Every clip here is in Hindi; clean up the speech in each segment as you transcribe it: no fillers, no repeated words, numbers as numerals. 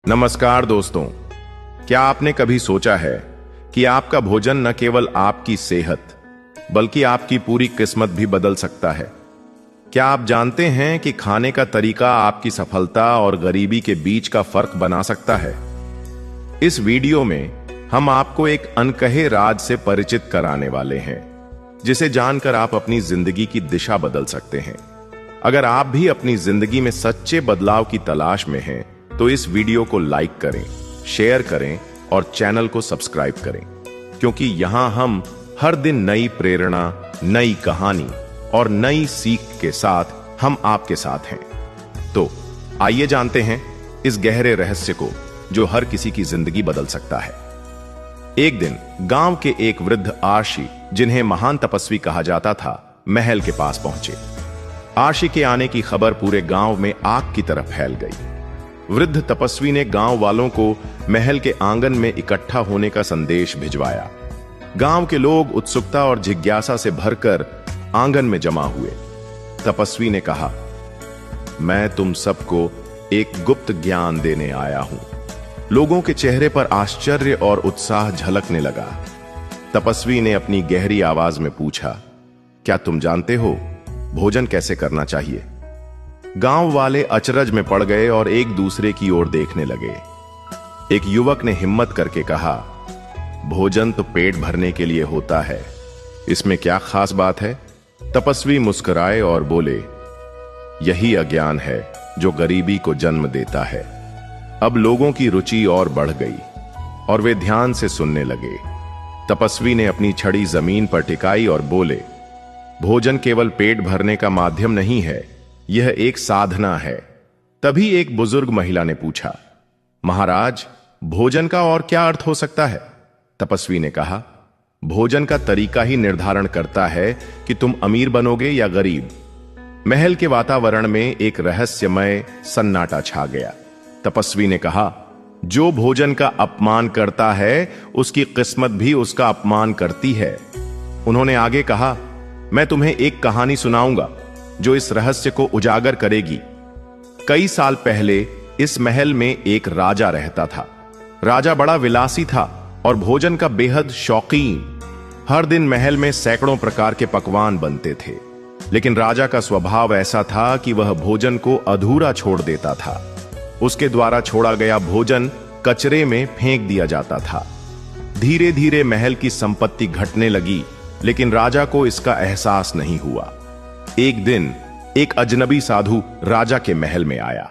नमस्कार दोस्तों। क्या आपने कभी सोचा है कि आपका भोजन न केवल आपकी सेहत बल्कि आपकी पूरी किस्मत भी बदल सकता है? क्या आप जानते हैं कि खाने का तरीका आपकी सफलता और गरीबी के बीच का फर्क बना सकता है? इस वीडियो में हम आपको एक अनकहे राज से परिचित कराने वाले हैं, जिसे जानकर आप अपनी जिंदगी की दिशा बदल सकते हैं। अगर आप भी अपनी जिंदगी में सच्चे बदलाव की तलाश में हैं, तो इस वीडियो को लाइक करें, शेयर करें और चैनल को सब्सक्राइब करें, क्योंकि यहां हम हर दिन नई प्रेरणा, नई कहानी और नई सीख के साथ हम आपके साथ हैं। तो आइए जानते हैं इस गहरे रहस्य को जो हर किसी की जिंदगी बदल सकता है। एक दिन गांव के एक वृद्ध आर्षी, जिन्हें महान तपस्वी कहा जाता था, महल के पास पहुंचे। आर्षी के आने की खबर पूरे गांव में आग की तरह फैल गई। वृद्ध तपस्वी ने गांव वालों को महल के आंगन में इकट्ठा होने का संदेश भिजवाया। गांव के लोग उत्सुकता और जिज्ञासा से भरकर आंगन में जमा हुए। तपस्वी ने कहा, मैं तुम सबको एक गुप्त ज्ञान देने आया हूं। लोगों के चेहरे पर आश्चर्य और उत्साह झलकने लगा। तपस्वी ने अपनी गहरी आवाज में पूछा, क्या तुम जानते हो भोजन कैसे करना चाहिए? गांव वाले अचरज में पड़ गए और एक दूसरे की ओर देखने लगे। एक युवक ने हिम्मत करके कहा, भोजन तो पेट भरने के लिए होता है, इसमें क्या खास बात है? तपस्वी मुस्कुराए और बोले, यही अज्ञान है जो गरीबी को जन्म देता है। अब लोगों की रुचि और बढ़ गई और वे ध्यान से सुनने लगे। तपस्वी ने अपनी छड़ी जमीन पर टिकाई और बोले, भोजन केवल पेट भरने का माध्यम नहीं है, यह एक साधना है। तभी एक बुजुर्ग महिला ने पूछा, महाराज, भोजन का और क्या अर्थ हो सकता है? तपस्वी ने कहा, भोजन का तरीका ही निर्धारण करता है कि तुम अमीर बनोगे या गरीब। महल के वातावरण में एक रहस्यमय सन्नाटा छा गया। तपस्वी ने कहा, जो भोजन का अपमान करता है उसकी किस्मत भी उसका अपमान करती है। उन्होंने आगे कहा, मैं तुम्हें एक कहानी सुनाऊंगा जो इस रहस्य को उजागर करेगी। कई साल पहले इस महल में एक राजा रहता था। राजा बड़ा विलासी था और भोजन का बेहद शौकीन। हर दिन महल में सैकड़ों प्रकार के पकवान बनते थे, लेकिन राजा का स्वभाव ऐसा था कि वह भोजन को अधूरा छोड़ देता था। उसके द्वारा छोड़ा गया भोजन कचरे में फेंक दिया जाता था। धीरे धीरे महल की संपत्ति घटने लगी, लेकिन राजा को इसका एहसास नहीं हुआ। एक दिन एक अजनबी साधु राजा के महल में आया।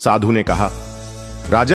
साधु ने कहा, राजा,